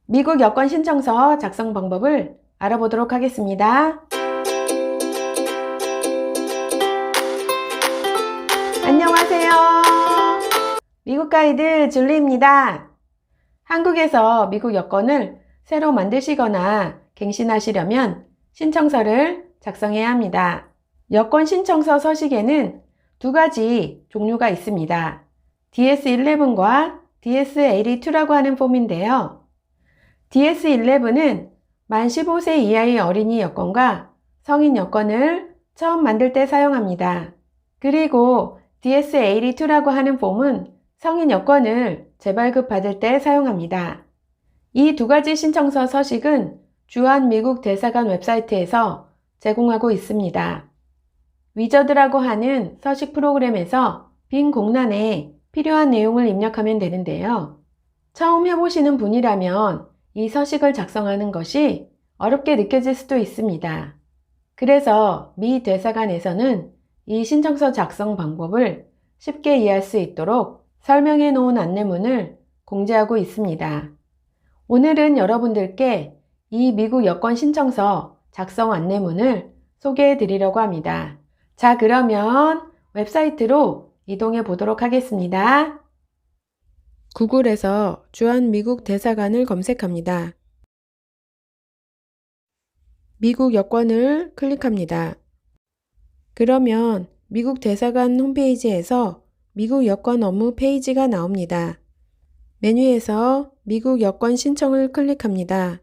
미국 여권 신청서 작성 방법을 알아보도록 하겠습니다. 안녕하세요. 미국 가이드 줄리입니다. 한국에서 미국 여권을 새로 만드시거나 갱신하시려면 신청서를 작성해야 합니다. 여권 신청서 서식에는 두 가지 종류가 있습니다. DS11과 DS82라고 하는 폼인데요. DS11은 만 15세 이하의 어린이 여권과 성인 여권을 처음 만들 때 사용합니다. 그리고 DS82라고 하는 폼은 성인 여권을 재발급 받을 때 사용합니다. 이 두 가지 신청서 서식은 주한 미국 대사관 웹사이트에서 제공하고 있습니다. 위저드라고 하는 서식 프로그램에서 빈 공란에 필요한 내용을 입력하면 되는데요. 처음 해보시는 분이라면 이 서식을 작성하는 것이 어렵게 느껴질 수도 있습니다. 그래서 미 대사관에서는 이 신청서 작성 방법을 쉽게 이해할 수 있도록 설명해 놓은 안내문을 공지하고 있습니다. 오늘은 여러분들께 이 미국 여권 신청서 작성 안내문을 소개해 드리려고 합니다. 자, 그러면 웹사이트로 이동해 보도록 하겠습니다. 구글에서 주한 미국 대사관을 검색합니다. 미국 여권을 클릭합니다. 그러면 미국 대사관 홈페이지에서 미국 여권 업무 페이지가 나옵니다. 메뉴에서 미국 여권 신청을 클릭합니다.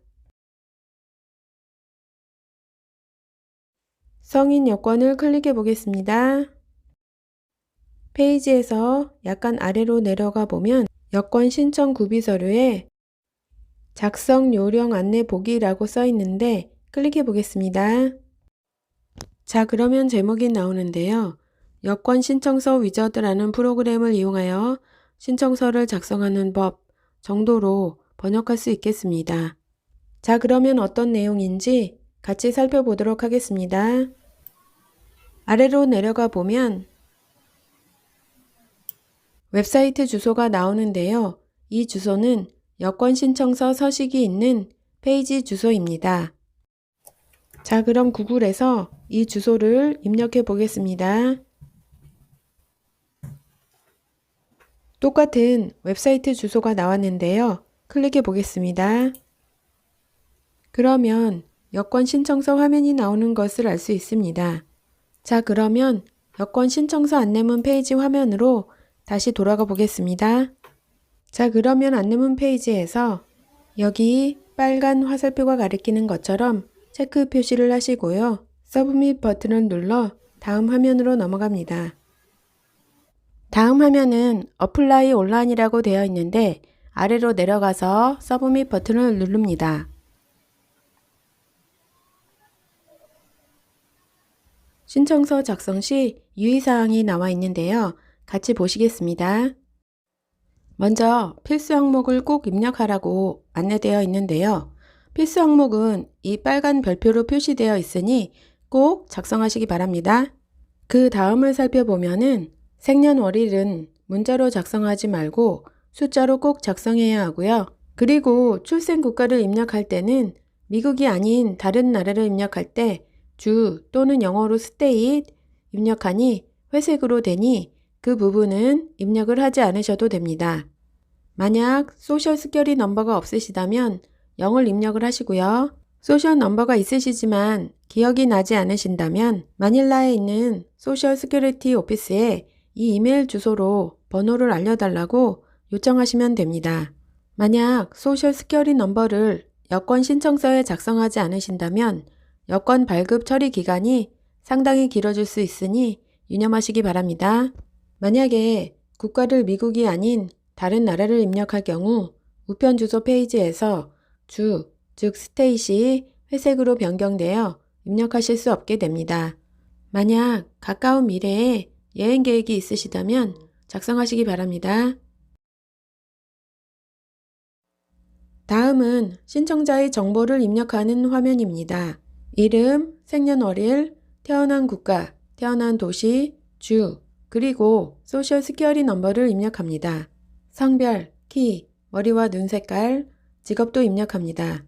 성인 여권을 클릭해 보겠습니다. 페이지에서 약간 아래로 내려가 보면 여권 신청 구비 서류에 작성 요령 안내 보기라고 써 있는데 클릭해 보겠습니다. 자, 그러면 제목이 나오는데요. 여권 신청서 위저드라는 프로그램을 이용하여 신청서를 작성하는 법 정도로 번역할 수 있겠습니다. 자, 그러면 어떤 내용인지 같이 살펴보도록 하겠습니다. 아래로 내려가 보면 웹사이트 주소가 나오는데요. 이 주소는 여권 신청서 서식이 있는 페이지 주소입니다. 자, 그럼 구글에서 이 주소를 입력해 보겠습니다. 똑같은 웹사이트 주소가 나왔는데요. 클릭해 보겠습니다. 그러면 여권 신청서 화면이 나오는 것을 알 수 있습니다. 자, 그러면 여권 신청서 안내문 페이지 화면으로 다시 돌아가 보겠습니다. 자, 그러면 안내문 페이지에서 여기 빨간 화살표가 가리키는 것처럼 체크 표시를 하시고요. 서브밋 버튼을 눌러 다음 화면으로 넘어갑니다. 다음 화면은 어플라이 온라인이라고 되어 있는데 아래로 내려가서 서브밋 버튼을 누릅니다. 신청서 작성 시 유의사항이 나와 있는데요. 같이 보시겠습니다. 먼저 필수 항목을 꼭 입력하라고 안내되어 있는데요. 필수 항목은 이 빨간 별표로 표시되어 있으니 꼭 작성하시기 바랍니다. 그 다음을 살펴보면은 생년월일은 문자로 작성하지 말고 숫자로 꼭 작성해야 하고요. 그리고 출생 국가를 입력할 때는 미국이 아닌 다른 나라를 입력할 때 주 또는 영어로 state 입력하니 회색으로 되니 그 부분은 입력을 하지 않으셔도 됩니다. 만약 소셜 스큐어리티 넘버가 없으시다면 0을 입력을 하시고요. 소셜 넘버가 있으시지만 기억이 나지 않으신다면 마닐라에 있는 소셜 스큐어리티 오피스에 이 이메일 주소로 번호를 알려달라고 요청하시면 됩니다. 만약 소셜 스큐어리티 넘버를 여권 신청서에 작성하지 않으신다면 여권 발급 처리 기간이 상당히 길어질 수 있으니 유념하시기 바랍니다. 만약에 국가를 미국이 아닌 다른 나라를 입력할 경우 우편 주소 페이지에서 주, 즉 스테이시 회색으로 변경되어 입력하실 수 없게 됩니다. 만약 가까운 미래에 여행 계획이 있으시다면 작성하시기 바랍니다. 다음은 신청자의 정보를 입력하는 화면입니다. 이름, 생년월일, 태어난 국가, 태어난 도시, 주, 그리고 소셜 스큐어리티 넘버를 입력합니다. 성별, 키, 머리와 눈 색깔, 직업도 입력합니다.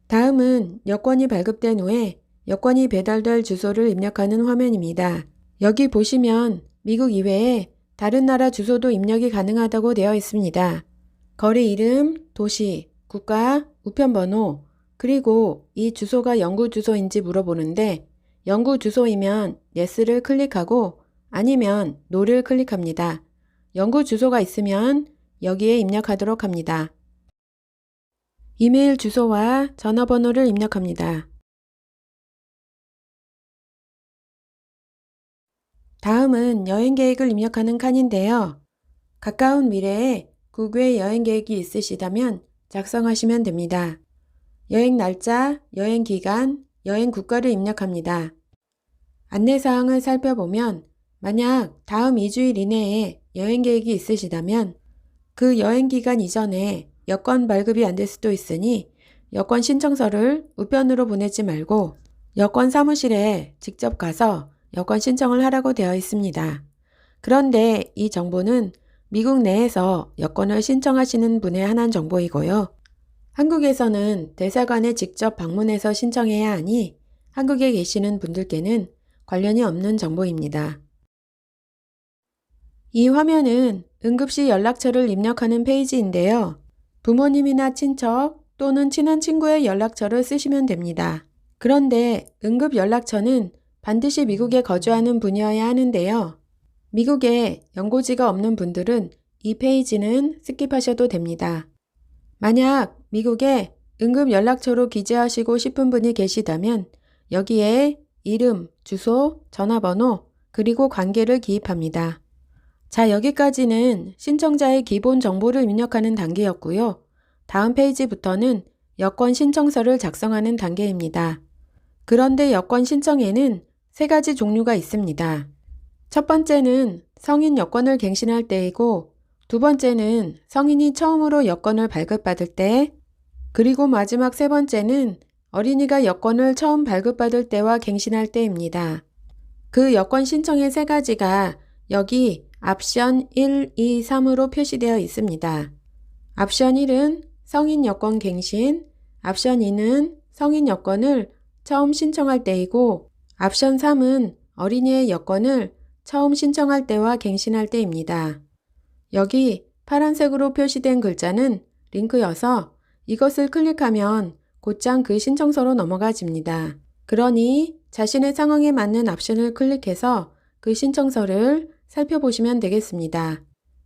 다음은 여권이 발급된 후에 여권이 배달될 주소를 입력하는 화면입니다. 여기 보시면 미국 이외에 다른 나라 주소도 입력이 가능하다고 되어 있습니다. 거리 이름, 도시, 국가, 우편번호, 그리고 이 주소가 영구 주소인지 물어보는데 영구 주소이면 Yes를 클릭하고 아니면 No를 클릭합니다. 영구 주소가 있으면 여기에 입력하도록 합니다. 이메일 주소와 전화번호를 입력합니다. 다음은 여행 계획을 입력하는 칸인데요. 가까운 미래에 국외 여행 계획이 있으시다면 작성하시면 됩니다. 여행 날짜, 여행 기간, 여행 국가를 입력합니다. 안내사항을 살펴보면 만약 다음 2주일 이내에 여행 계획이 있으시다면 그 여행 기간 이전에 여권 발급이 안 될 수도 있으니 여권 신청서를 우편으로 보내지 말고 여권 사무실에 직접 가서 여권 신청을 하라고 되어 있습니다. 그런데 이 정보는 미국 내에서 여권을 신청하시는 분에 한한 정보이고요. 한국에서는 대사관에 직접 방문해서 신청해야 하니 한국에 계시는 분들께는 관련이 없는 정보입니다. 이 화면은 응급시 연락처를 입력하는 페이지인데요. 부모님이나 친척 또는 친한 친구의 연락처를 쓰시면 됩니다. 그런데 응급 연락처는 반드시 미국에 거주하는 분이어야 하는데요. 미국에 연고지가 없는 분들은 이 페이지는 스킵하셔도 됩니다. 만약 미국에 응급 연락처로 기재하시고 싶은 분이 계시다면 여기에 이름, 주소, 전화번호, 그리고 관계를 기입합니다. 자, 여기까지는 신청자의 기본 정보를 입력하는 단계였고요. 다음 페이지부터는 여권 신청서를 작성하는 단계입니다. 그런데 여권 신청에는 3가지 종류가 있습니다. 첫 번째는 성인 여권을 갱신할 때이고 두 번째는 성인이 처음으로 여권을 발급받을 때, 그리고 마지막 3번째는 어린이가 여권을 처음 발급받을 때와 갱신할 때입니다. 그 여권 신청의 3가지가 여기 옵션 1, 2, 3으로 표시되어 있습니다. 옵션 1은 성인 여권 갱신, 옵션 2는 성인 여권을 처음 신청할 때이고 옵션 3은 어린이의 여권을 처음 신청할 때와 갱신할 때입니다. 여기 파란색으로 표시된 글자는 링크여서 이것을 클릭하면 곧장 그 신청서로 넘어가집니다. 그러니 자신의 상황에 맞는 옵션을 클릭해서 그 신청서를 살펴보시면 되겠습니다.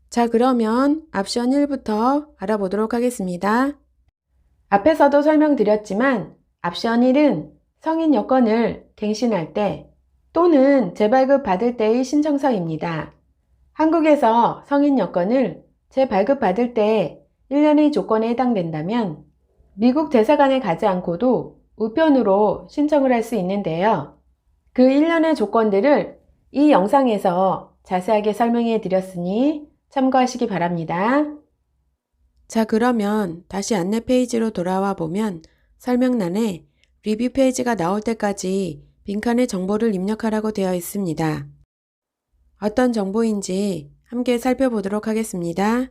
자, 그러면 옵션 1부터 알아보도록 하겠습니다. 앞에서도 설명드렸지만 옵션 1은 성인 여권을 갱신할 때 또는 재발급 받을 때의 신청서입니다. 한국에서 성인 여권을 재발급 받을 때 1년의 조건에 해당된다면 미국 대사관에 가지 않고도 우편으로 신청을 할 수 있는데요. 그 1년의 조건들을 이 영상에서 자세하게 설명해 드렸으니 참고하시기 바랍니다. 자, 그러면 다시 안내 페이지로 돌아와 보면 설명란에 리뷰 페이지가 나올 때까지 빈칸에 정보를 입력하라고 되어 있습니다. 어떤 정보인지 함께 살펴보도록 하겠습니다.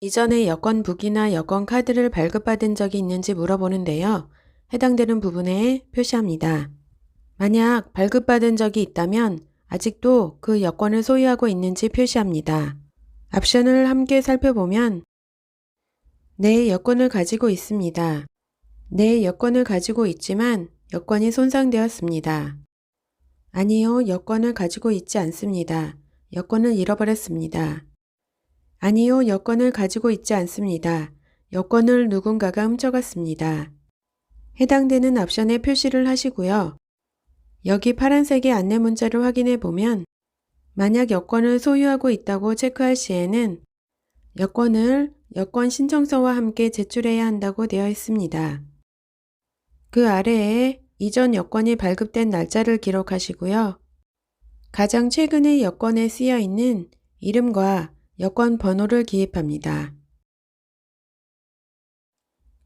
이전에 여권북이나 여권카드를 발급받은 적이 있는지 물어보는데요. 해당되는 부분에 표시합니다. 만약 발급받은 적이 있다면 아직도 그 여권을 소유하고 있는지 표시합니다. 옵션을 함께 살펴보면 네, 여권을 가지고 있습니다. 네, 여권을 가지고 있지만 여권이 손상되었습니다. 아니요, 여권을 가지고 있지 않습니다. 여권을 잃어버렸습니다. 아니요, 여권을 가지고 있지 않습니다. 여권을 누군가가 훔쳐갔습니다. 해당되는 옵션에 표시를 하시고요. 여기 파란색의 안내 문자를 확인해 보면 만약 여권을 소유하고 있다고 체크할 시에는 여권을 여권 신청서와 함께 제출해야 한다고 되어 있습니다. 그 아래에 이전 여권이 발급된 날짜를 기록하시고요. 가장 최근의 여권에 쓰여 있는 이름과 여권 번호를 기입합니다.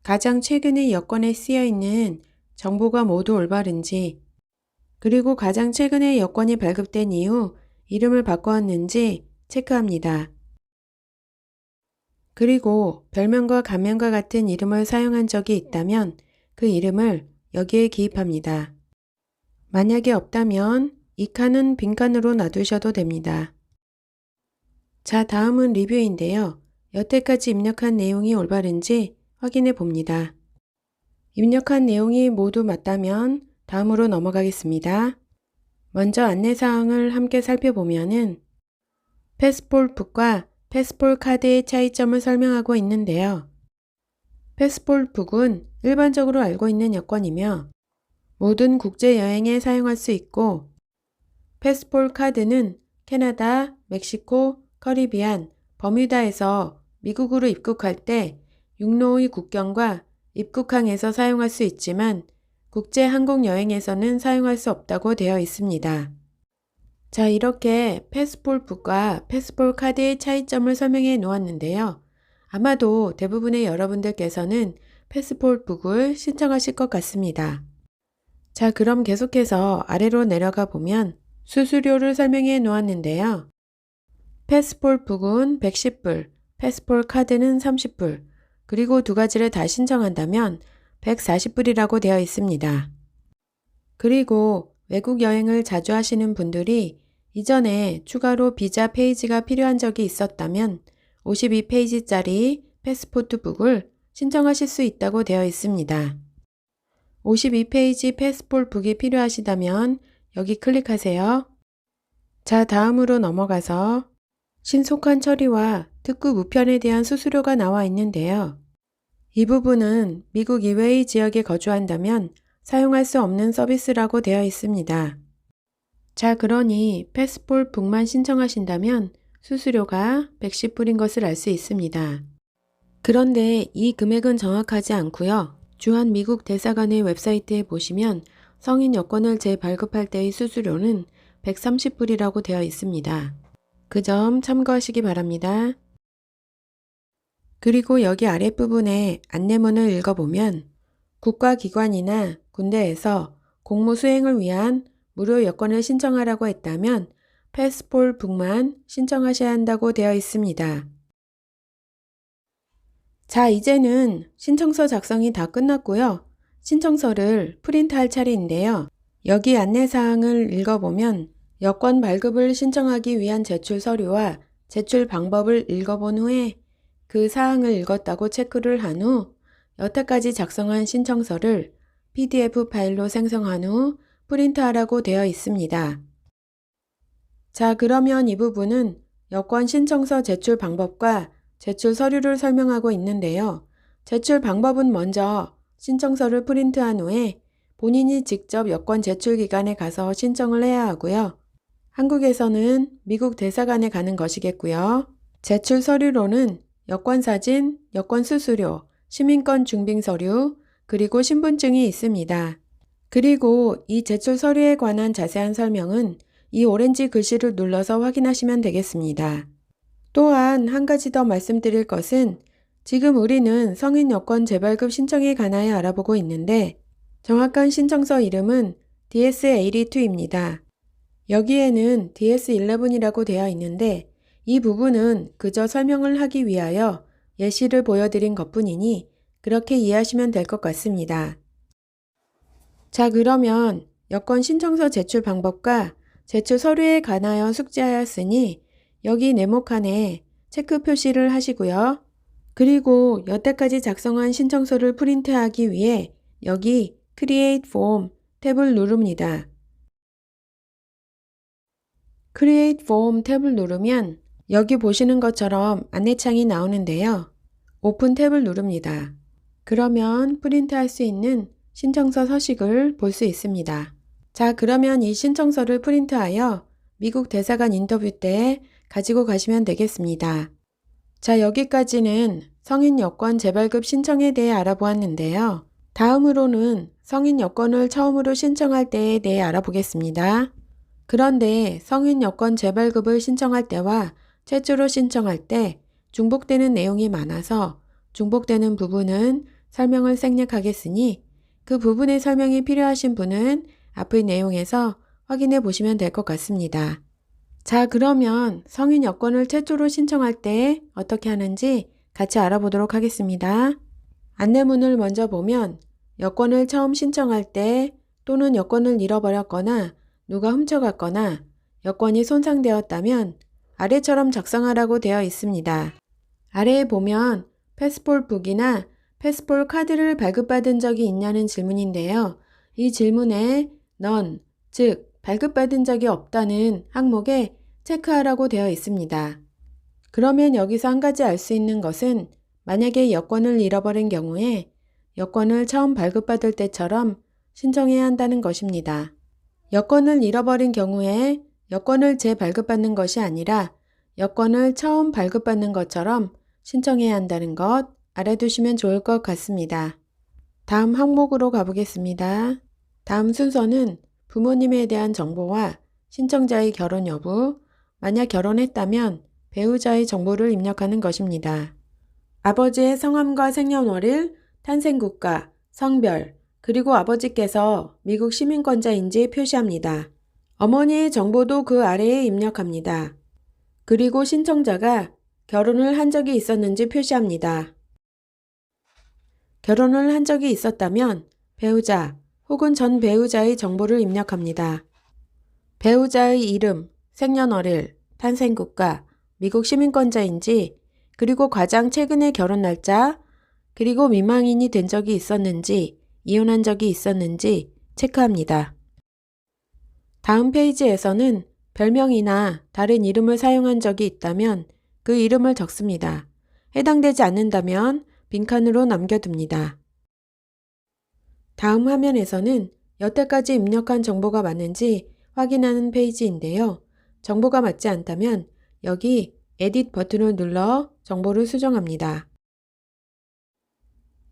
가장 최근의 여권에 쓰여 있는 정보가 모두 올바른지, 그리고 가장 최근에 여권이 발급된 이후 이름을 바꾸었는지 체크합니다. 그리고 별명과 가명과 같은 이름을 사용한 적이 있다면 그 이름을 여기에 기입합니다. 만약에 없다면 이 칸은 빈 칸으로 놔두셔도 됩니다. 자, 다음은 리뷰인데요. 여태까지 입력한 내용이 올바른지 확인해 봅니다. 입력한 내용이 모두 맞다면 다음으로 넘어가겠습니다. 먼저 안내사항을 함께 살펴보면은 패스폴북과 패스폴 카드의 차이점을 설명하고 있는데요. 패스폴북은 일반적으로 알고 있는 여권이며 모든 국제여행에 사용할 수 있고 패스폴 카드는 캐나다, 멕시코, 커리비안, 버뮤다에서 미국으로 입국할 때 육로의 국경과 입국항에서 사용할 수 있지만 국제 항공 여행에서는 사용할 수 없다고 되어 있습니다. 자, 이렇게 패스폴북과 패스폴 카드의 차이점을 설명해 놓았는데요. 아마도 대부분의 여러분들께서는 패스폴북을 신청하실 것 같습니다. 자, 그럼 계속해서 아래로 내려가 보면 수수료를 설명해 놓았는데요. 패스폴북은 110불, 패스폴 카드는 30불, 그리고 두 가지를 다 신청한다면 140불이라고 되어 있습니다. 그리고 외국 여행을 자주 하시는 분들이 이전에 추가로 비자 페이지가 필요한 적이 있었다면 52페이지짜리 패스포트북을 신청하실 수 있다고 되어 있습니다. 52페이지 패스폴북이 필요하시다면 여기 클릭하세요. 자, 다음으로 넘어가서 신속한 처리와 특급 우편에 대한 수수료가 나와 있는데요. 이 부분은 미국 이외의 지역에 거주한다면 사용할 수 없는 서비스라고 되어 있습니다. 자, 그러니 패스폴북만 신청하신다면 수수료가 110불인 것을 알 수 있습니다. 그런데 이 금액은 정확하지 않고요. 주한 미국 대사관의 웹사이트에 보시면 성인 여권을 재발급할 때의 수수료는 130불이라고 되어 있습니다. 그 점 참고하시기 바랍니다. 그리고 여기 아랫부분에 안내문을 읽어보면 국가기관이나 군대에서 공무 수행을 위한 무료 여권을 신청하라고 했다면 패스폴북만 신청하셔야 한다고 되어 있습니다. 자, 이제는 신청서 작성이 다 끝났고요. 신청서를 프린트할 차례인데요. 여기 안내사항을 읽어보면 여권 발급을 신청하기 위한 제출 서류와 제출 방법을 읽어본 후에 그 사항을 읽었다고 체크를 한 후 여태까지 작성한 신청서를 PDF 파일로 생성한 후 프린트하라고 되어 있습니다. 자, 그러면 이 부분은 여권 신청서 제출 방법과 제출 서류를 설명하고 있는데요. 제출 방법은 먼저 신청서를 프린트한 후에 본인이 직접 여권 제출 기관에 가서 신청을 해야 하고요. 한국에서는 미국 대사관에 가는 것이겠고요. 제출 서류로는 여권 사진, 여권 수수료, 시민권 증빙 서류, 그리고 신분증이 있습니다. 그리고 이 제출 서류에 관한 자세한 설명은 이 오렌지 글씨를 눌러서 확인하시면 되겠습니다. 또한 한 가지 더 말씀드릴 것은 지금 우리는 성인 여권 재발급 신청에 관하여 알아보고 있는데 정확한 신청서 이름은 DS-82입니다. 여기에는 DS-11이라고 되어 있는데 이 부분은 그저 설명을 하기 위하여 예시를 보여드린 것뿐이니 그렇게 이해하시면 될 것 같습니다. 자, 그러면 여권 신청서 제출 방법과 제출 서류에 관하여 숙지하였으니 여기 네모칸에 체크 표시를 하시고요. 그리고 여태까지 작성한 신청서를 프린트하기 위해 여기 Create Form 탭을 누릅니다. Create Form 탭을 누르면 여기 보시는 것처럼 안내창이 나오는데요. 오픈 탭을 누릅니다. 그러면 프린트할 수 있는 신청서 서식을 볼 수 있습니다. 자, 그러면 이 신청서를 프린트하여 미국 대사관 인터뷰 때 가지고 가시면 되겠습니다. 자, 여기까지는 성인 여권 재발급 신청에 대해 알아보았는데요. 다음으로는 성인 여권을 처음으로 신청할 때에 대해 알아보겠습니다. 그런데 성인 여권 재발급을 신청할 때와 최초로 신청할 때 중복되는 내용이 많아서 중복되는 부분은 설명을 생략하겠으니 그 부분의 설명이 필요하신 분은 앞의 내용에서 확인해 보시면 될 것 같습니다. 자, 그러면 성인 여권을 최초로 신청할 때 어떻게 하는지 같이 알아보도록 하겠습니다. 안내문을 먼저 보면 여권을 처음 신청할 때 또는 여권을 잃어버렸거나 누가 훔쳐갔거나 여권이 손상되었다면 아래처럼 작성하라고 되어 있습니다. 아래에 보면 패스폴북이나 패스폴 카드를 발급받은 적이 있냐는 질문인데요. 이 질문에 none, 즉 발급받은 적이 없다는 항목에 체크하라고 되어 있습니다. 그러면 여기서 한 가지 알 수 있는 것은 만약에 여권을 잃어버린 경우에 여권을 처음 발급받을 때처럼 신청해야 한다는 것입니다. 여권을 잃어버린 경우에 여권을 재발급받는 것이 아니라 여권을 처음 발급받는 것처럼 신청해야 한다는 것 알아두시면 좋을 것 같습니다. 다음 항목으로 가보겠습니다. 다음 순서는 부모님에 대한 정보와 신청자의 결혼 여부, 만약 결혼했다면 배우자의 정보를 입력하는 것입니다. 아버지의 성함과 생년월일, 탄생국가, 성별, 그리고 아버지께서 미국 시민권자인지 표시합니다. 어머니의 정보도 그 아래에 입력합니다. 그리고 신청자가 결혼을 한 적이 있었는지 표시합니다. 결혼을 한 적이 있었다면 배우자 혹은 전 배우자의 정보를 입력합니다. 배우자의 이름, 생년월일, 탄생국가, 미국 시민권자인지, 그리고 가장 최근의 결혼 날짜, 그리고 미망인이 된 적이 있었는지, 이혼한 적이 있었는지 체크합니다. 다음 페이지에서는 별명이나 다른 이름을 사용한 적이 있다면 그 이름을 적습니다. 해당되지 않는다면 빈칸으로 남겨둡니다. 다음 화면에서는 여태까지 입력한 정보가 맞는지 확인하는 페이지인데요. 정보가 맞지 않다면 여기 에딧 버튼을 눌러 정보를 수정합니다.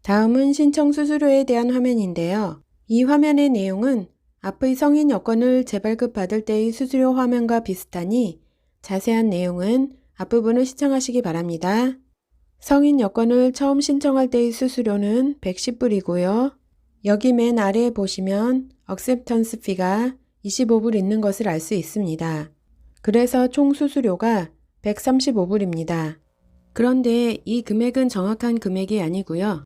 다음은 신청 수수료에 대한 화면인데요. 이 화면의 내용은 앞의 성인 여권을 재발급받을 때의 수수료 화면과 비슷하니 자세한 내용은 앞부분을 시청하시기 바랍니다. 성인 여권을 처음 신청할 때의 수수료는 110불이고요. 여기 맨 아래에 보시면 acceptance fee가 25불 있는 것을 알 수 있습니다. 그래서 총 수수료가 135불입니다. 그런데 이 금액은 정확한 금액이 아니고요.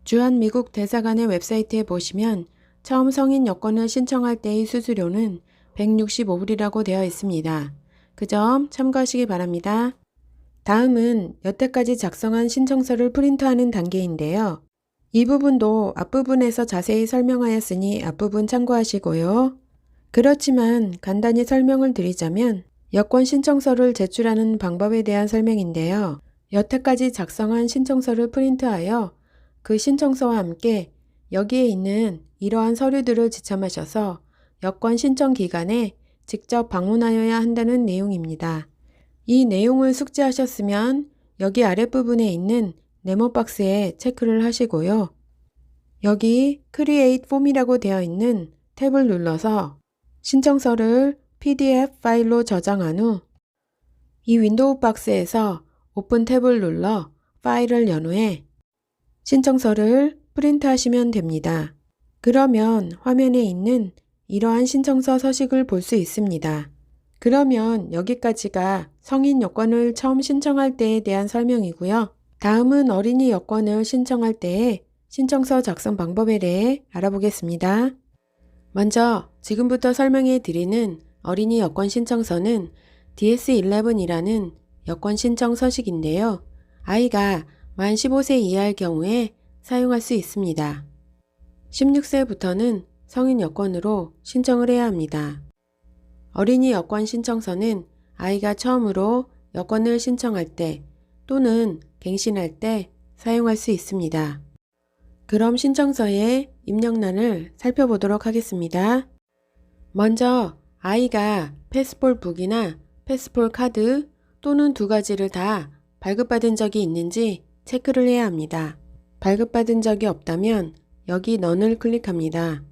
주한미국 대사관의 웹사이트에 보시면 처음 성인 여권을 신청할 때의 수수료는 165불이라고 되어 있습니다. 그 점 참고하시기 바랍니다. 다음은 여태까지 작성한 신청서를 프린트하는 단계인데요. 이 부분도 앞부분에서 자세히 설명하였으니 앞부분 참고하시고요. 그렇지만 간단히 설명을 드리자면 여권 신청서를 제출하는 방법에 대한 설명인데요. 여태까지 작성한 신청서를 프린트하여 그 신청서와 함께 여기에 있는 이러한 서류들을 지참하셔서 여권 신청 기간에 직접 방문하여야 한다는 내용입니다. 이 내용을 숙지하셨으면 여기 아랫부분에 있는 네모 박스에 체크를 하시고요. 여기 Create Form이라고 되어 있는 탭을 눌러서 신청서를 PDF 파일로 저장한 후 이 윈도우 박스에서 오픈 탭을 눌러 파일을 연 후에 신청서를 프린트하시면 됩니다. 그러면 화면에 있는 이러한 신청서 서식을 볼 수 있습니다. 그러면 여기까지가 성인 여권을 처음 신청할 때에 대한 설명이고요. 다음은 어린이 여권을 신청할 때의 신청서 작성 방법에 대해 알아보겠습니다. 먼저 지금부터 설명해 드리는 어린이 여권 신청서는 DS11이라는 여권 신청 서식인데요. 아이가 만 15세 이하일 경우에 사용할 수 있습니다. 16세부터는 성인 여권으로 신청을 해야 합니다. 어린이 여권 신청서는 아이가 처음으로 여권을 신청할 때 또는 갱신할 때 사용할 수 있습니다. 그럼 신청서의 입력란을 살펴보도록 하겠습니다. 먼저 아이가 패스폴북이나 패스폴 카드 또는 두 가지를 다 발급받은 적이 있는지 체크를 해야 합니다. 발급받은 적이 없다면 여기 none을 클릭합니다.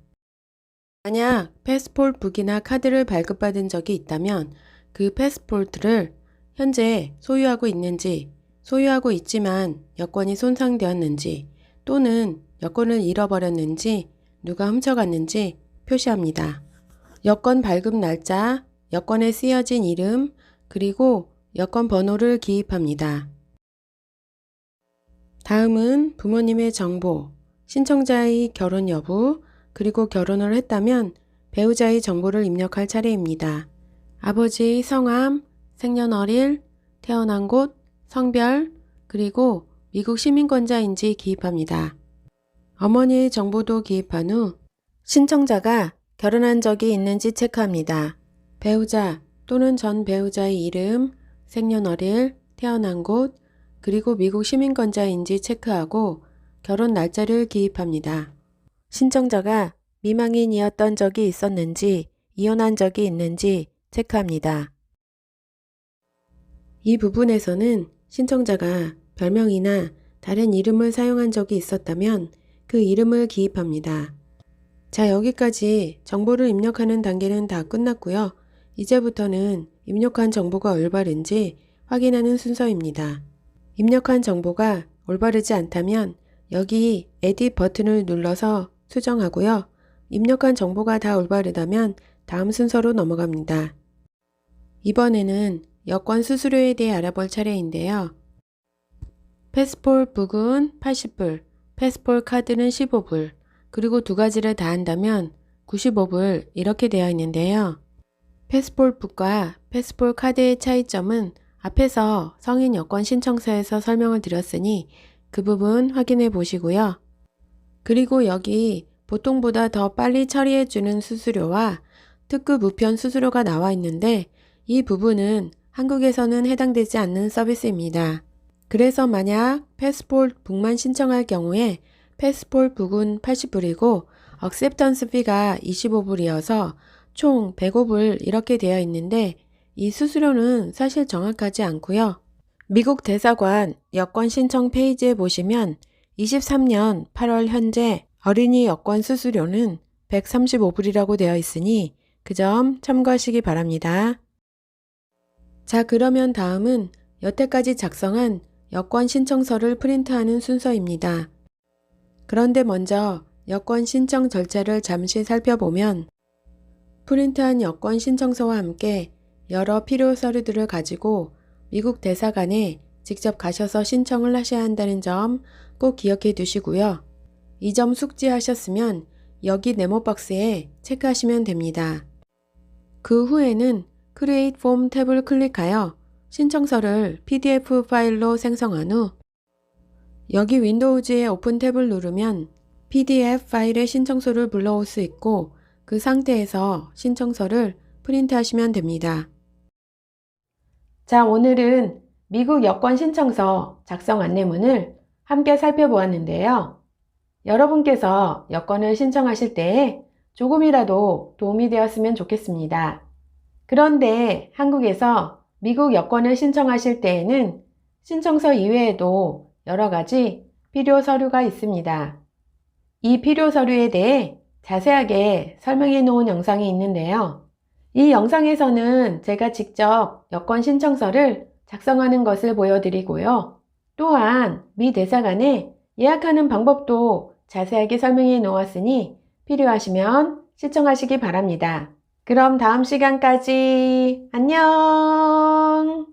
만약 패스폴북이나 카드를 발급받은 적이 있다면 그 패스포트를 현재 소유하고 있는지, 소유하고 있지만 여권이 손상되었는지 또는 여권을 잃어버렸는지 누가 훔쳐갔는지 표시합니다. 여권 발급 날짜, 여권에 쓰여진 이름 그리고 여권 번호를 기입합니다. 다음은 부모님의 정보, 신청자의 결혼 여부, 그리고 결혼을 했다면 배우자의 정보를 입력할 차례입니다. 아버지의 성함, 생년월일, 태어난 곳, 성별, 그리고 미국 시민권자인지 기입합니다. 어머니의 정보도 기입한 후 신청자가 결혼한 적이 있는지 체크합니다. 배우자 또는 전 배우자의 이름, 생년월일, 태어난 곳, 그리고 미국 시민권자인지 체크하고 결혼 날짜를 기입합니다. 신청자가 미망인이었던 적이 있었는지, 이혼한 적이 있는지 체크합니다. 이 부분에서는 신청자가 별명이나 다른 이름을 사용한 적이 있었다면 그 이름을 기입합니다. 자, 여기까지 정보를 입력하는 단계는 다 끝났고요. 이제부터는 입력한 정보가 올바른지 확인하는 순서입니다. 입력한 정보가 올바르지 않다면 여기 에딧 버튼을 눌러서 수정하고요. 입력한 정보가 다 올바르다면 다음 순서로 넘어갑니다. 이번에는 여권 수수료에 대해 알아볼 차례인데요. 패스폴 북은 80불, 패스폴 카드는 15불, 그리고 두 가지를 다 한다면 95불 이렇게 되어 있는데요. 패스폴 북과 패스폴 카드의 차이점은 앞에서 성인 여권 신청서에서 설명을 드렸으니 그 부분 확인해 보시고요. 그리고 여기 보통보다 더 빨리 처리해주는 수수료와 특급 우편 수수료가 나와 있는데 이 부분은 한국에서는 해당되지 않는 서비스입니다. 그래서 만약 패스폴 북만 신청할 경우에 패스폴 북은 80불이고 억셉턴스 피가 25불이어서 총 105불 이렇게 되어 있는데 이 수수료는 사실 정확하지 않고요. 미국 대사관 여권 신청 페이지에 보시면 23년 8월 현재 어린이 여권 수수료는 135불이라고 되어 있으니 그 점 참고하시기 바랍니다. 자, 그러면 다음은 여태까지 작성한 여권 신청서를 프린트하는 순서입니다. 그런데 먼저 여권 신청 절차를 잠시 살펴보면 프린트한 여권 신청서와 함께 여러 필요 서류들을 가지고 미국 대사관에 직접 가셔서 신청을 하셔야 한다는 점 꼭 기억해 두시고요. 이 점 숙지하셨으면 여기 네모 박스에 체크하시면 됩니다. 그 후에는 Create Form 탭을 클릭하여 신청서를 PDF 파일로 생성한 후 여기 윈도우즈의 오픈 탭을 누르면 PDF 파일의 신청서를 불러올 수 있고 그 상태에서 신청서를 프린트하시면 됩니다. 자, 오늘은 미국 여권 신청서 작성 안내문을 함께 살펴보았는데요. 여러분께서 여권을 신청하실 때에 조금이라도 도움이 되었으면 좋겠습니다. 그런데 한국에서 미국 여권을 신청하실 때에는 신청서 이외에도 여러 가지 필요 서류가 있습니다. 이 필요 서류에 대해 자세하게 설명해 놓은 영상이 있는데요. 이 영상에서는 제가 직접 여권 신청서를 작성하는 것을 보여드리고요. 또한 미 대사관에 예약하는 방법도 자세하게 설명해 놓았으니 필요하시면 시청하시기 바랍니다. 그럼 다음 시간까지 안녕!